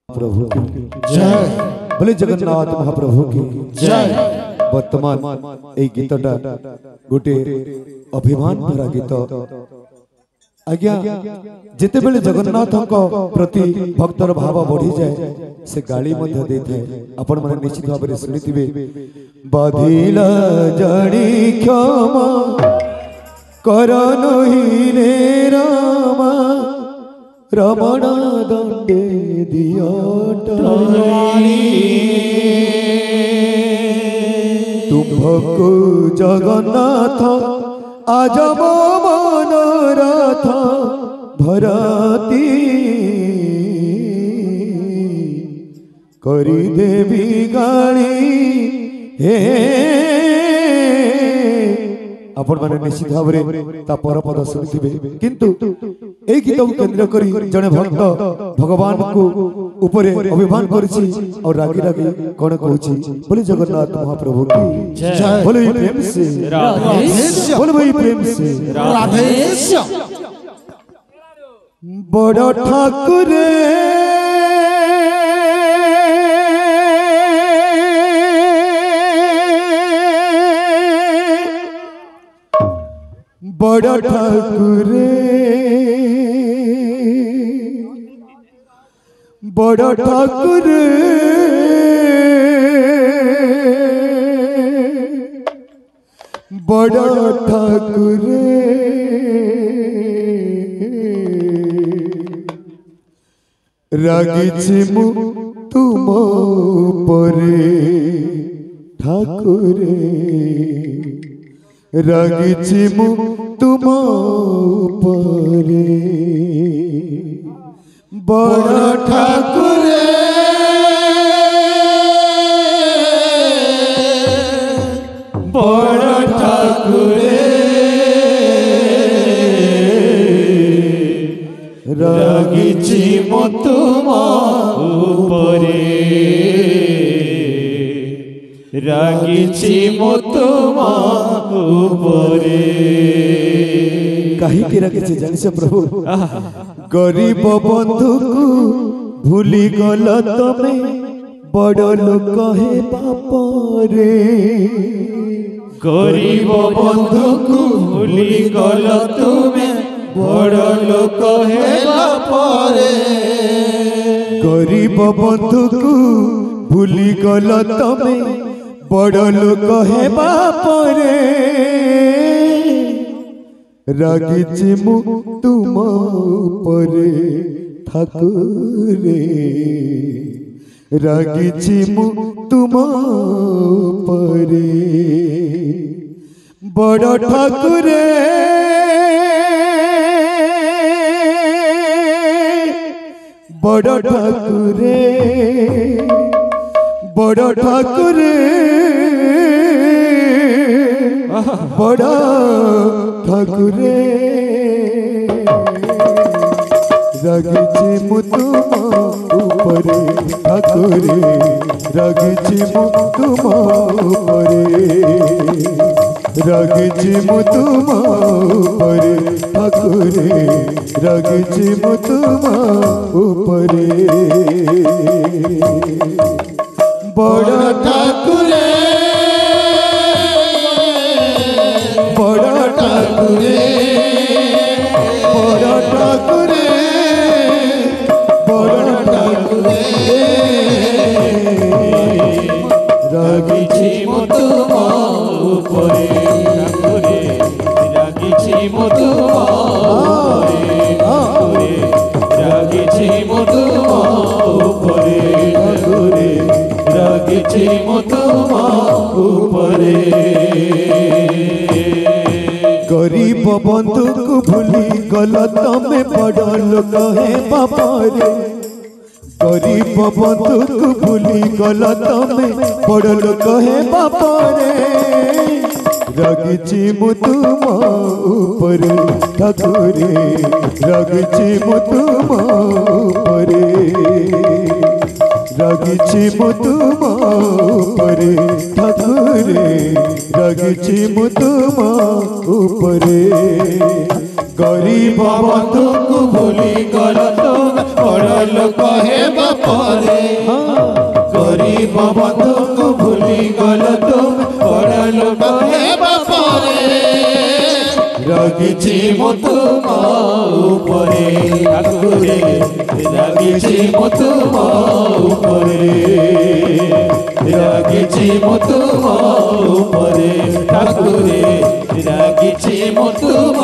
प्रभु की जय। बोले जगन्नाथ महाप्रभु की जय। वर्तमान ए गीतटा गोटे अभिमान भरा गीत आज्ञा जिते बेले जगन्नाथ प्रति भक्तर भाव बढ़ी जाए से गाड़ी मध्य दे थाए। आपण माने निश्चित भाव में सुनिथिबे बाधिला जानी क्षमा कर नहीं रे रामा रमण दंडे दिया तुमको जगन्नाथ आज मन रथ भरती करी देवी गाड़ी हे आपण माने निश्चित भाव ता परपद शुणुथिबे किंतु ए गीत को केंद्र करी जने भक्त भगवान को ऊपर अभिमान करछि और रागी रागी कोन कहछि बोले जगन्नाथ महाप्रभु की जय। बोले प्रेम से राधेश्याम। बोले भाई प्रेम से राधेश्याम। बड़ ठाकुर बड़ ठाकुर बड़ ठाकुर बड़ ठाकुर रागिछि मु तुम परे ठाकुर रागिछि मु तुम परे बड़ ठाकुर बड़ ठाकुर रागिछि मु तुम उपरे रागिछि मु तुम उपरे काहे के रागिछि जानिछ प्रभु गरीब बंधु को भूली गल तमे बड़ लोक हे बाप रे गरीब बंधु को भूली गल तुमे बड़ लोक हे बाप रे गरीब बंधु को भूली गल तमे बड़ लोक हे बाप रे रागिछि मु तुम परे ठाकुर रागिछि मु तुम परे बड़ ठाकुर बड़ ठाकुर बड़ ठाकुर बड़ ठाकुर रागिछि मु तुम उपरे ठाकुर रागिछि मु तुम उपरे रागिछि मु तुम उपरे ठाकुर रागिछि मु तुम उपरे बड़ ठाकुर बड़ ठाकुर बड़ ठाकुर बड़ ठाकुर रागिछि मु तुम उपरे ठाकुर रागिछि मु तुम उपरे रागिछि मु तुम उपरे ठाकुर रागिछि मु तुम उपरे गरीब बंधु को भूली गल तमे बड़ लोक हे बाप रे गरीब बंधु को भूली गल तमे बड़ लोक हे बाप रे रागिछि मु तुम उपरे ठाकुर रागिछि मु तुम उपरे रागिछि मु तुम उपरे ठाकुर रागिछि मु तुम उपरे गरीब बंधु को भूली गल तुम बड़ लोक हे बाप बंधु को भूली गल तुम बड़ लोक हेबा परे रागिछि मु तुम उपरे ठाकुरे रागिछि मु तुम उपरे रागिछि मु तुम उपरे ठाकुरे रागिछि मु तुम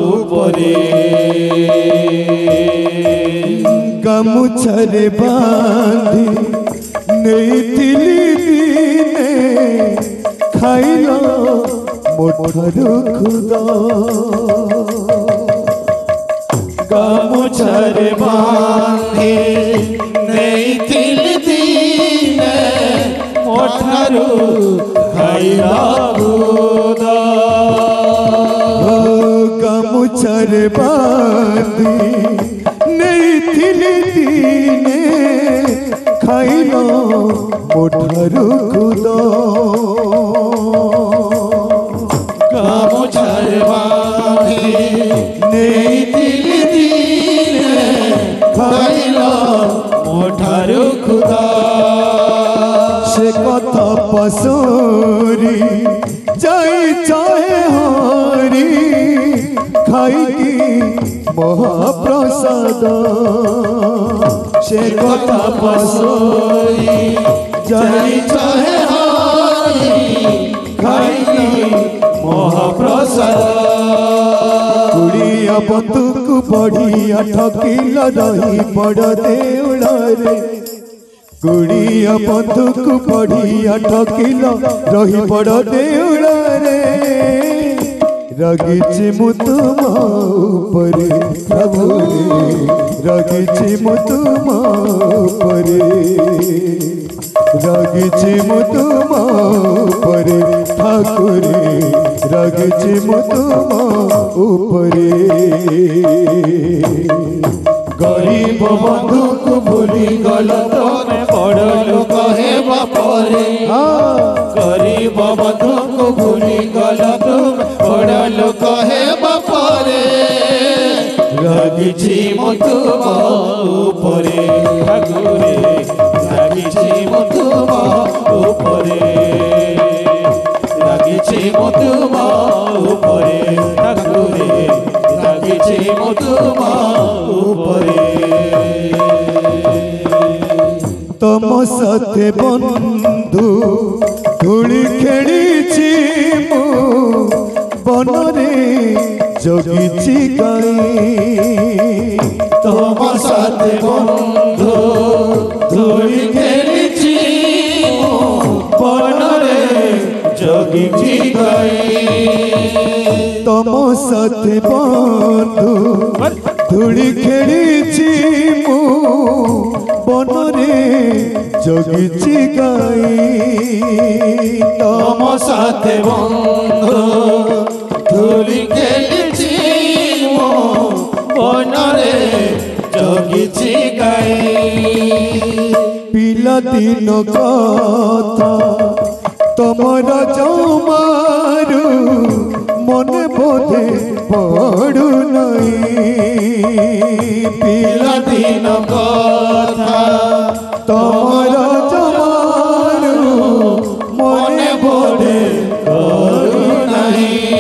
उपरे गामुछारे बांधी नेइथिली दिने खाइलो मोठरू खुदा गामुछारे बांधी नेइथिली दिने मोठरू खाइलो खुदा गामुछारे बांधी दिने खाइलो मोठरू खुदा गामुछारे बांधी नेइथिली दिने खाइलो मोठरू खुदा से कथा पसोरी जाई चाहे हरी खाई महाप्रसाद से कथा पसोरी जाई चाहे हरी खाई महाप्रसाद कुड़िया बंदूक बढ़िया ठकिल रही बड़ देउल रे कुड़िया बंदूक बढ़िया ठकिल रही बड़ देउल रे रागिछि मु तुम उपरे प्रभु रे रागिछि मु तुम उपरे रागिछि मु तुम उपरे ठाकुरे रागिछि मु तुम उपरे गरीब बंधु को भूली गल तोरे बड़ लोक हेबा परे गरीब बंधु को भूली गल तुम बड़ लोक हेबा परे रागिछि मु तुम उपरे ठाकुरे रागिछि मु तुम उपरे रागिछि मु तुम उपरे ठाकुरे रागिछि मु तुम उपरे तम साथे बंधु धूली खेलिछि मु बनरे जगिछि गाई तम साथे बंधु धूली खेलिछि मु बनरे जगिछि गाई तम साथे बंधु धूली खेलिछि मु बनरे जगिछि गाई तम साथे बंधु धूली खेलिछि मु बनरे जगिछि गाई पिला दिन कथा तमर जमारू मन बोधे पड़ू नहीं पिला दिन कथा तमर जमारू मन बोधे पड़ू नहीं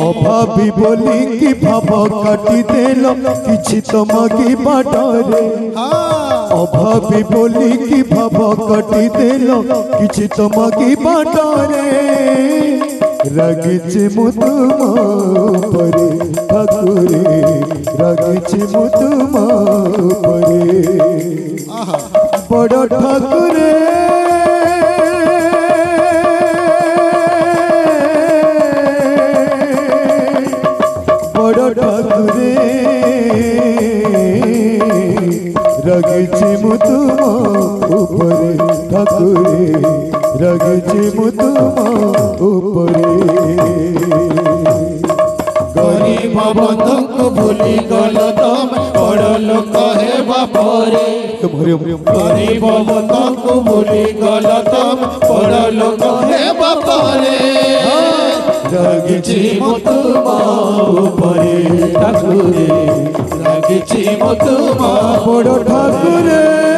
अभावी बोली कि भाव काटी देल किछि तमगी बाटरे अभावी बोली कि भाव काटी देल किछि तमगी बाटरे रागिछि मु तुम उपरे ठाकुरे रागिछि मु तुम उपरे बड़ ठाकुरे बड़ ठाकुरे रागिछि मु तुम उपरे ठाकुरे रागिछि मु तुम उपरे गरीब बंधु को भूली गल तुम बड़ लोक हेबा परे गरीब बंधु को भूली गल तुम बड़ लोक हेबा परे रागिछि मु तुम उपरे ठाकुरे रागिछि मु तुम बड़ ठाकुरे